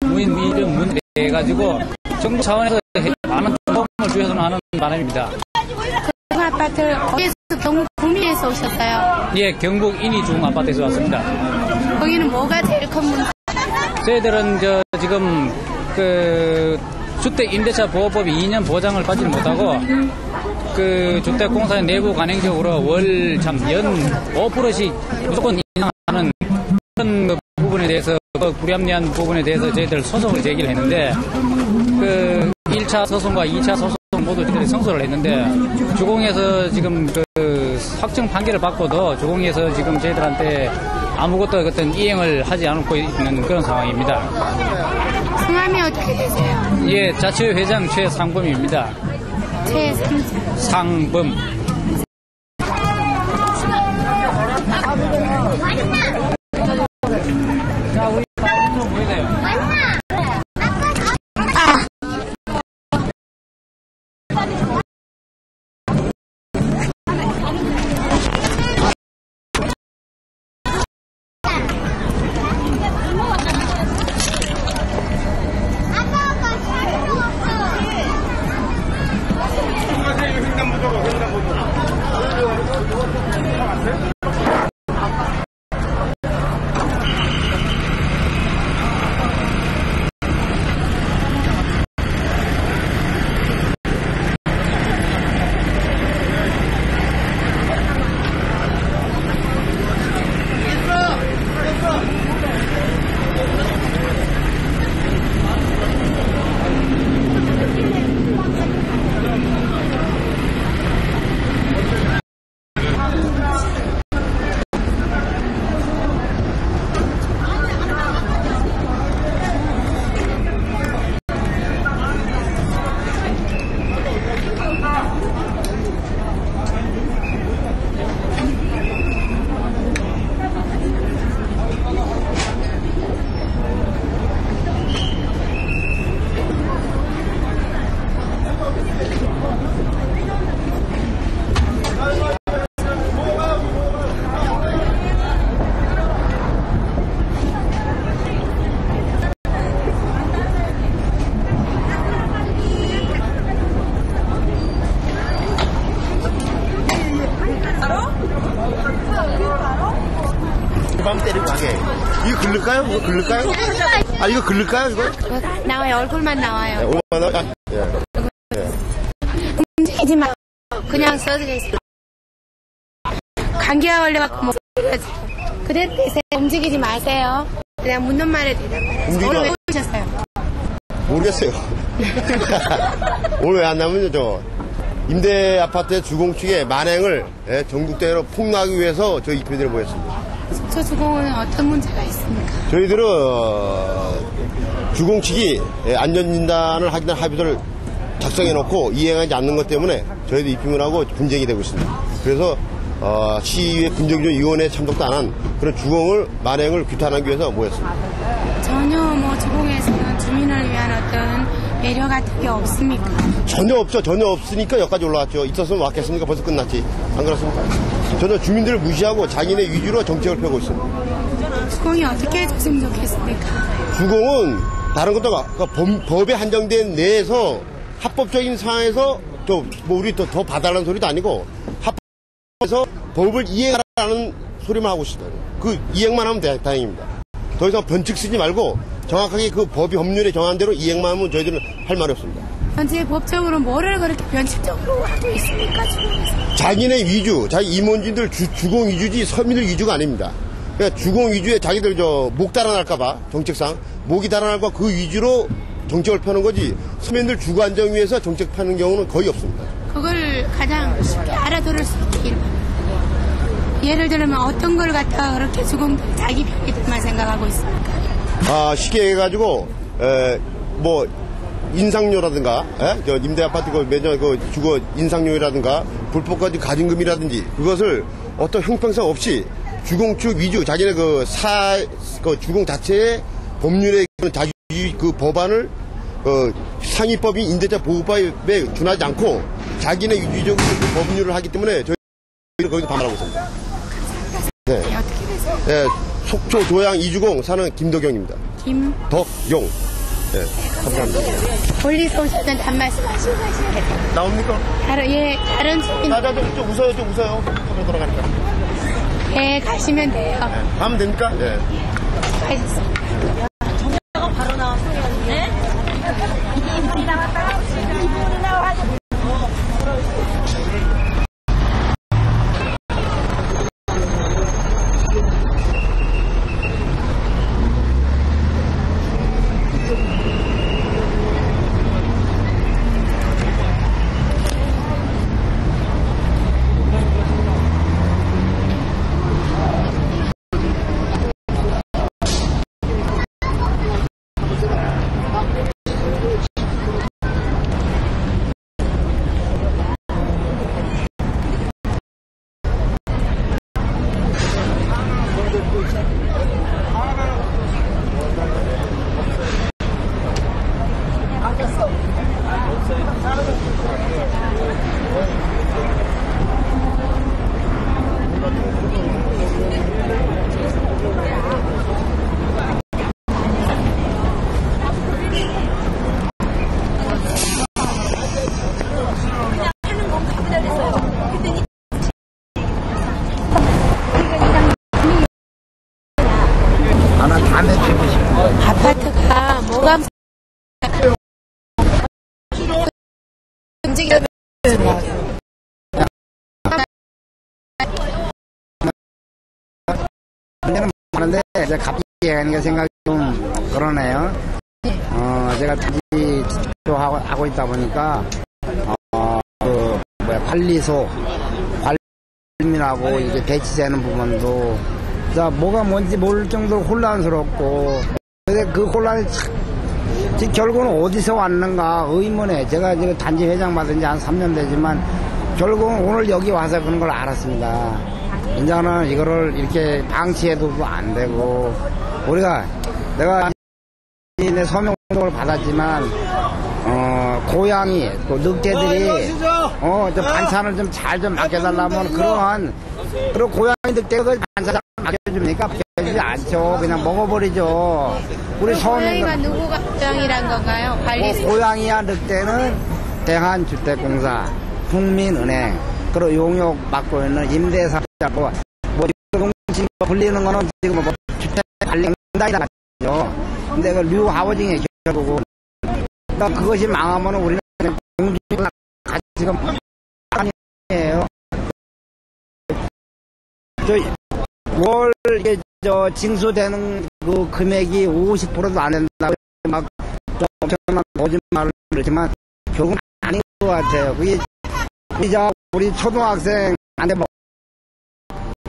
문제에 해가지고 정부 차원에서 많은 도움을 주셔서 하는 바람입니다. 그 아파트 어디서 경북 구미에서 오셨어요? 예, 경북 인희 중 아파트에서 왔습니다. 거기는 뭐가 제일 큰 문제? 저희들은 지금 주택임대차 보호법이 2년 보장을 받지 못하고 주택공사의 내부 관행적으로 연 5%씩 무조건 인상하는 그런 부분에 대해서 불합리한 부분에 대해서 저희들 소송을 제기를 했는데 1차 소송과 2차 소송 모두 저희들이 성소를 했는데 주공에서 지금 확정 판결을 받고도 주공에서 지금 저희들한테 아무것도 어떤 이행을 하지 않고 있는 그런 상황입니다. 성함이 어떻게 되세요? 예, 자치회 회장 최상범입니다. 상범. 자, 우리 좀 보이세요? 글를까요? 이거 글를까요? 아, 이거 글를까요, 이거? 나와요. 얼굴만 나와요. 얼마나? 아, 예. 움직이지 마. 그냥 써져 있어. 감기가 걸려갖고 뭐 그대로 계세요. 움직이지 마세요. 그냥 묻는 말에 대답해요. 오늘 왜 오셨어요? 모르겠어요. 오늘 왜 안 나오면요, 임대 아파트의 주공 측의 만행을 전국대회로 폭로하기 위해서 저희 입회들을 모였습니다. 속초 주공은 어떤 문제가 있습니까? 저희들은 주공 측이 안전진단을 하기 위한 합의서를 작성해놓고 이행하지 않는 것 때문에 저희도 입힘을 하고 분쟁이 되고 있습니다. 그래서 시의회 분쟁조정위원회에 참석도 안 한 그런 주공을 만행을 규탄하기 위해서 모였습니다. 전혀 뭐 주공에서는 주민을 위한 어떤 배려 같은 게 없습니까? 전혀 없죠. 전혀 없으니까 여기까지 올라왔죠. 있었으면 왔겠습니까? 벌써 끝났지. 안 그렇습니까? 전혀 주민들을 무시하고 자기네 위주로 정책을 펴고 있습니다. 주공이 어떻게 해줬으면 좋겠습니까? 주공은 다른 것도 법에 한정된 내에서 합법적인 상황에서 뭐 우리 더 봐달라는 소리도 아니고 합법에서 법을 이행하라는 소리만 하고 있습니다. 그 이행만 하면 다행입니다. 더 이상 변칙 쓰지 말고 정확하게 그 법이 법률에 정한 대로 이행만 하면 저희들은 할 말이 없습니다. 현재 법적으로 뭐를 그렇게 변칙적으로 하고 있습니까? 주공에서? 자기네 위주, 자기 임원진들 주공 위주지 서민들 위주가 아닙니다. 그러니까 주공 위주에 자기들 목 달아날까봐 정책상 목이 달아날까 그 위주로 정책을 펴는 거지 서민들 주거 안정 위해서 정책 펴는 경우는 거의 없습니다. 그걸 가장 쉽게 알아들을 수 있길 바랍니다. 예를 들면 어떤 걸 갖다가 그렇게 주공들 자기 편의들만 생각하고 있습니까? 쉽게 해가지고 뭐 인상료라든가 임대 아파트 매년 주거 인상료라든가 불법까지 가진금이라든지 그것을 어떤 형평성 없이 주공축 위주 자기네 주공 자체의 법률에 자유주의 그 법안을 상위법인 임대차 보호법에 준하지 않고 자기네 위주적으로 그 법률을 하기 때문에 저희는 거기서 반발하고 있습니다. 네. 어떻게 되세요? 네, 속초 도양 이주공 사는 김덕용입니다. 김덕용. 네, 감사합니다. 멀리서 오셨던 단말씀 하시고 가셔야 돼요. 나옵니까? 다른 주민. 좀 웃어요, 좀 웃어요. 카메라 돌아가니까. 네, 가시면 돼요. 네. 가면 됩니까? 네. 가셨습니다. 바로 나왔어요. 네? 아파트가 뭐가 움직이면 문제는 많은데 이제 갑자기 하니까 생각이 좀 그러네요. 제가 단지 하고 있다 보니까 관리소 관리민하고 이제 배치되는 부분도 뭐가 뭔지 모를 정도로 혼란스럽고 근데 그 혼란이 결국은 어디서 왔는가 의문에 제가 지금 단지 회장 받은 지 한 3년 되지만 결국은 오늘 여기 와서 그런 걸 알았습니다. 이제는 이거를 이렇게 방치해도 안 되고 내가 내 서명 운동을 받았지만 고양이 또 늑대들이 저 반찬을 좀 잘 좀 맡겨달라면 그런 고양이 늑대가 반찬 맡겨줍니까? 맡겨주지 않죠. 그냥 먹어버리죠. 우리 고양이가 누구가 고양이란 건가요? 고양이와 늑대는 대한주택공사, 국민은행, 그리고 용역 맡고 있는 임대사업자고 뭐 불리는 거는 지금 주택 관리 다니다 맞죠. 근데 그 류하워징의 결국은 그러니까 그것이 망하면 우리는 공주가 가치가 아니에요. 월 이게 징수되는 그 금액이 50%도 안 된다고 막 엄청난 거짓말을 그렇지만 결국은 아닌 것 같아요. 그게 우리 초등학생한테 뭐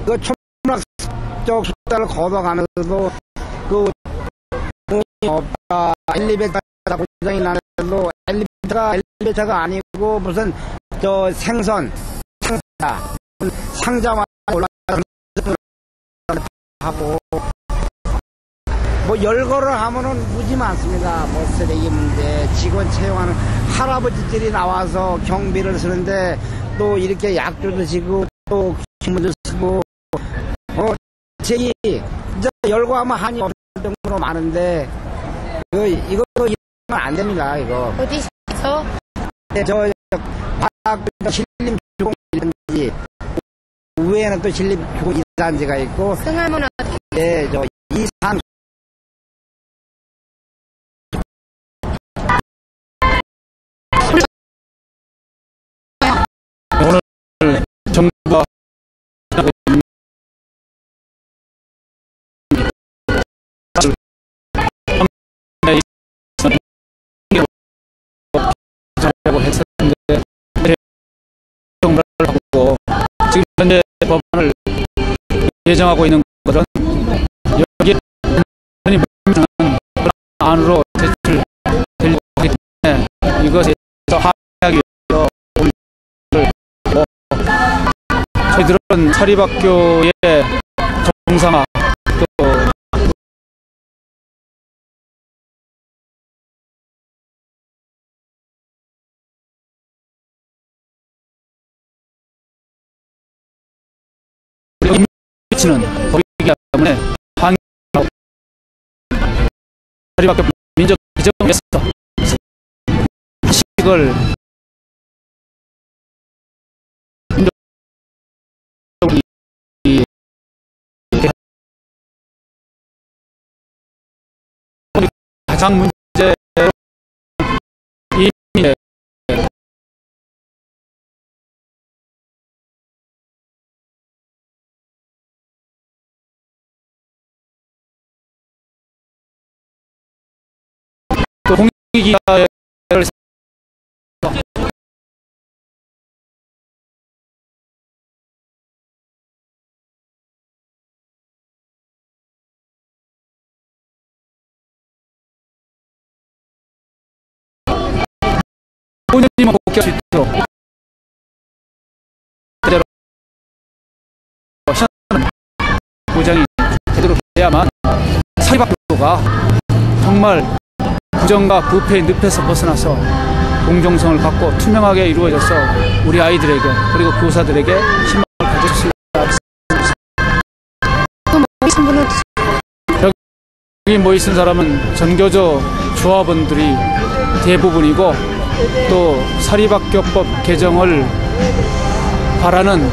그 초등학교 숫자를 걷어가면서도 그 돈이 없다, 엘리베이터 고장이 나는데도 엘리베이터가 아니고 무슨 생선 상자만 올라가서 하고 뭐 열거를 하면은 무지 많습니다. 뭐 쓰레기 문제, 직원 채용하는 할아버지들이 나와서 경비를 쓰는데 또 이렇게 약주도 지고 또 기물도 쓰고 책이 진짜 열거하면 한이 없을 정도로 많은데 이거 안 됩니다. 이거 어디서? 저 바닥 신림 주공이라든지 위에는 또 신림 주공 이산지가 있고 성함은 어떻게? 네, 저 이산 오늘 정부가 했었는데 정부를 하고 지금 현재 법안을 예정하고 있는 것은 여기에 보면 안으로 제출되려고 하기 때문에 이것에서 하기 위해서 저희들은 사립학교의 정상화 또 미치는 법이기 때문에 사립학교 민족 규정에서 식을 가장 문제로 이민의 또 공익이가를 본인만 복귀할 수 있도록 제대로 시간은 보장이 제대로 돼야만 사립학교가 정말 부정과 부패의 늪에서 벗어나서 공정성을 갖고 투명하게 이루어져서 우리 아이들에게 그리고 교사들에게 희망을 가질 수 있습니다. 여기 모이신 사람은 전교조 조합원들이 대부분이고 또 사립학교법 개정을 바라는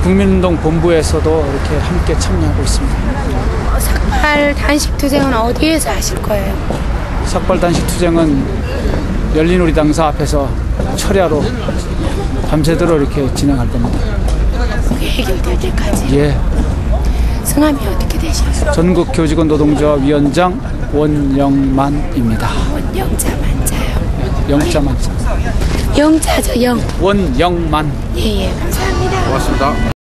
국민운동 본부에서도 이렇게 함께 참여하고 있습니다. 삭발 단식 투쟁은 어디에서 하실 거예요? 삭발 단식 투쟁은 열린우리 당사 앞에서 철야로 밤새도록 이렇게 진행할 겁니다. 그게 해결될 때까지? 예. 성함이 어떻게 되셨어요? 전국 교직원 노동조합 위원장 원영만입니다. 원영자 만자요? 영자 만자. 영자죠, 영. 원영만. 예, 감사합니다. 고맙습니다.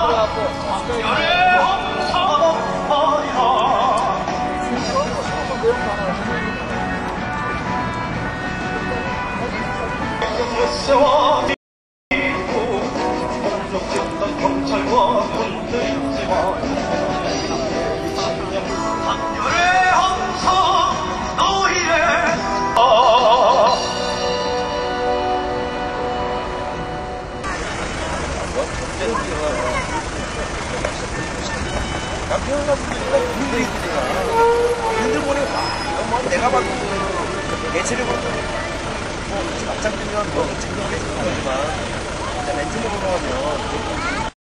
들어갔고 내가 봐도 예체력으로 뭐 맞짱 뜨면 뭐 챙겨오겠지만 일단 렌즈 먹으러 가면